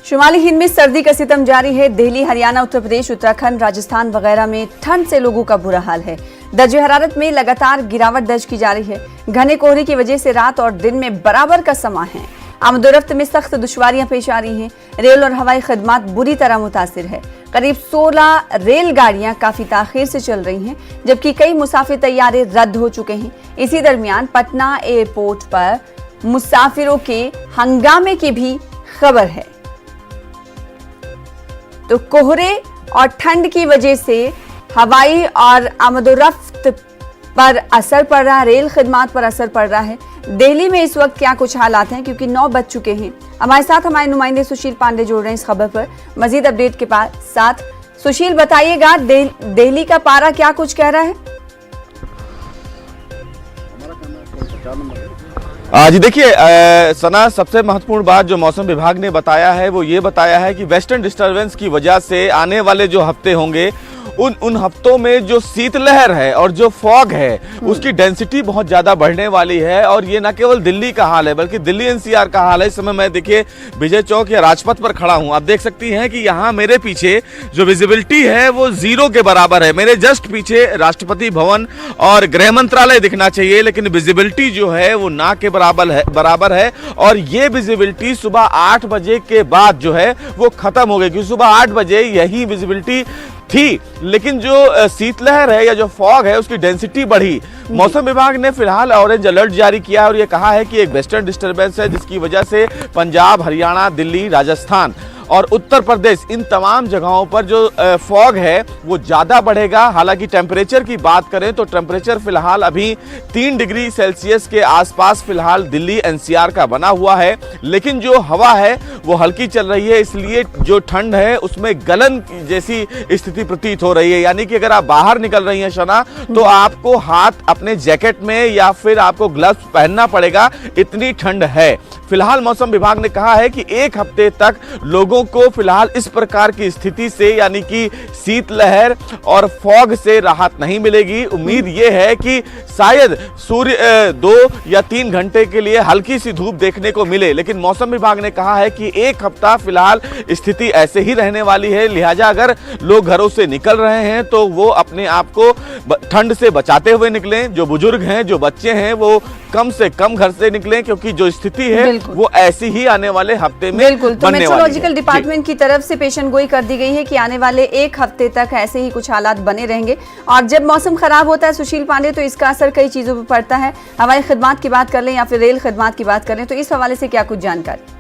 शुमाली हिंद में सर्दी का सितम जारी है। दिल्ली, हरियाणा, उत्तर प्रदेश, उत्तराखंड, राजस्थान वगैरह में ठंड से लोगों का बुरा हाल है। दर्जे हरारत में लगातार गिरावट दर्ज की जा रही है। घने कोहरे की वजह से रात और दिन में बराबर का समा है। आमदोरफ्त में सख्त दुश्वारियां पेश आ रही हैं। रेल और हवाई खदमात बुरी तरह मुतासिर है। करीब 16 रेलगाड़ियां काफी ताखीर से चल रही हैं, जबकि कई मुसाफिर तैयारे रद्द हो चुके हैं। इसी दरमियान पटना एयरपोर्ट पर मुसाफिरों के हंगामे की भी खबर है। तो कोहरे और ठंड की वजह से हवाई और आमदोरफ्त पर असर पड़ रहा है, रेल खदमात पर असर पड़ रहा है। दिल्ली में इस वक्त क्या कुछ हालात हैं, क्योंकि 9 बज चुके हैं। हमारे साथ हमारे नुमाइंदे सुशील पांडे जुड़ रहे हैं इस खबर पर मजीद अपडेट के साथ। सुशील, बताइएगा दिल्ली का पारा क्या कुछ कह रहा है? जी देखिए सना, सबसे महत्वपूर्ण बात जो मौसम विभाग ने बताया है वो ये बताया है कि वेस्टर्न डिस्टर्बेंस की वजह से आने वाले जो हफ्ते होंगे उन हफ्तों में जो शीतलहर है और जो फॉग है उसकी डेंसिटी बहुत ज्यादा बढ़ने वाली है। और ये न केवल दिल्ली का हाल है बल्कि दिल्ली एनसीआर का हाल है। इस समय मैं देखिए विजय चौक या राजपथ पर खड़ा हूं। आप देख सकती हैं कि यहाँ मेरे पीछे जो विजिबिलिटी है वो 0 के बराबर है। मेरे जस्ट पीछे राष्ट्रपति भवन और गृह मंत्रालय दिखना चाहिए, लेकिन विजिबिलिटी जो है वो ना के बराबर है। और ये विजिबिलिटी सुबह 8 बजे के बाद जो है वो खत्म हो गई, क्योंकि सुबह 8 बजे यही विजिबिलिटी थी, लेकिन जो शीतलहर है या जो फॉग है उसकी डेंसिटी बढ़ी। मौसम विभाग ने फिलहाल ऑरेंज अलर्ट जारी किया और यह कहा है कि एक वेस्टर्न डिस्टर्बेंस है जिसकी वजह से पंजाब, हरियाणा, दिल्ली, राजस्थान और उत्तर प्रदेश इन तमाम जगहों पर जो फॉग है वो ज्यादा बढ़ेगा। हालांकि टेम्परेचर की बात करें तो टेम्परेचर फिलहाल अभी 3 डिग्री सेल्सियस के आसपास फिलहाल दिल्ली एनसीआर का बना हुआ है, लेकिन जो हवा है वो हल्की चल रही है, इसलिए जो ठंड है उसमें गलन जैसी स्थिति प्रतीत हो रही है। यानी कि अगर आप बाहर निकल रही हैं शना, तो आपको हाथ अपने जैकेट में या फिर आपको ग्लव्स पहनना पड़ेगा, इतनी ठंड है। फिलहाल मौसम विभाग ने कहा है कि 1 हफ्ते तक लोगों को फिलहाल इस प्रकार की स्थिति से यानी कि शीतलहर और फॉग से राहत नहीं मिलेगी। उम्मीद यह है कि शायद सूर्य 2 या 3 घंटे के लिए हल्की सी धूप देखने को मिले, लेकिन मौसम विभाग ने कहा है कि 1 हफ्ता फिलहाल स्थिति ऐसे ही रहने वाली है। लिहाजा अगर लोग घरों से निकल रहे हैं तो वो अपने आप को ठंड से बचाते हुए निकलें। जो बुजुर्ग हैं, जो बच्चे हैं, वो कम से कम घर से निकलें, क्योंकि जो स्थिति है वो ऐसी ही आने वाले हफ्ते में बिल्कुल। तो मेट्रोलॉजिकल डिपार्टमेंट की तरफ से पेशन गोई कर दी गई है कि आने वाले 1 हफ्ते तक ऐसे ही कुछ हालात बने रहेंगे। और जब मौसम खराब होता है सुशील पांडे, तो इसका असर कई चीजों पर पड़ता है। हवाई खदमात की बात कर लें या फिर रेल खदमात की बात करें, तो इस हवाले से क्या कुछ जानकारी?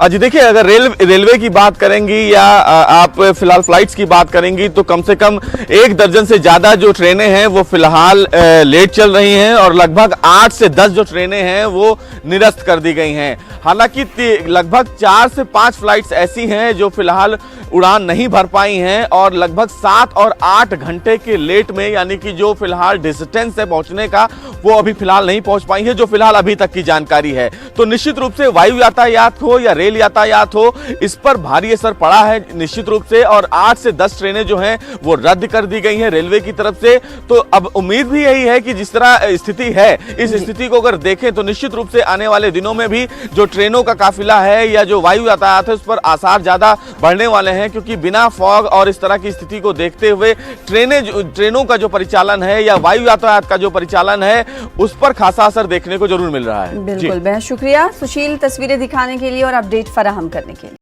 जी देखिए, अगर रेलवे की बात करेंगी या आप फिलहाल फ्लाइट्स की बात करेंगी तो कम से कम 1 दर्जन से ज्यादा जो ट्रेनें हैं वो फिलहाल लेट चल रही हैं और लगभग 8 से 10 जो ट्रेनें हैं वो निरस्त कर दी गई हैं। हालांकि लगभग 4 से 5 फ्लाइट्स ऐसी हैं जो फिलहाल उड़ान नहीं भर पाई हैं और लगभग 7 और 8 घंटे के लेट में, यानी कि जो फिलहाल डिस्टेंस है पहुंचने का, वो अभी फिलहाल नहीं पहुंच पाई है, जो फिलहाल अभी तक की जानकारी है। तो निश्चित रूप से वायु यातायात हो या रेल यातायात हो, इस पर भारी असर पड़ा है निश्चित रूप से। और 8 से 10 ट्रेनें जो हैं वो रद्द कर दी गई हैं रेलवे की तरफ से। तो अब उम्मीद भी यही है कि जिस तरह स्थिति है, इस स्थिति को अगर देखें तो निश्चित रूप से आने वाले दिनों में भी जो ट्रेनों का काफिला है या जो वायु यातायात है उस पर आसार ज्यादा बढ़ने वाले हैं, क्योंकि बिना फॉग और इस तरह की स्थिति को देखते हुए ट्रेनों का जो परिचालन है या वायु यातायात का जो परिचालन है उस पर खासा असर देखने को जरूर मिल रहा है। बिल्कुल, बेहद शुक्रिया सुशील, तस्वीरें दिखाने के लिए और अपडेट फराहम करने के लिए।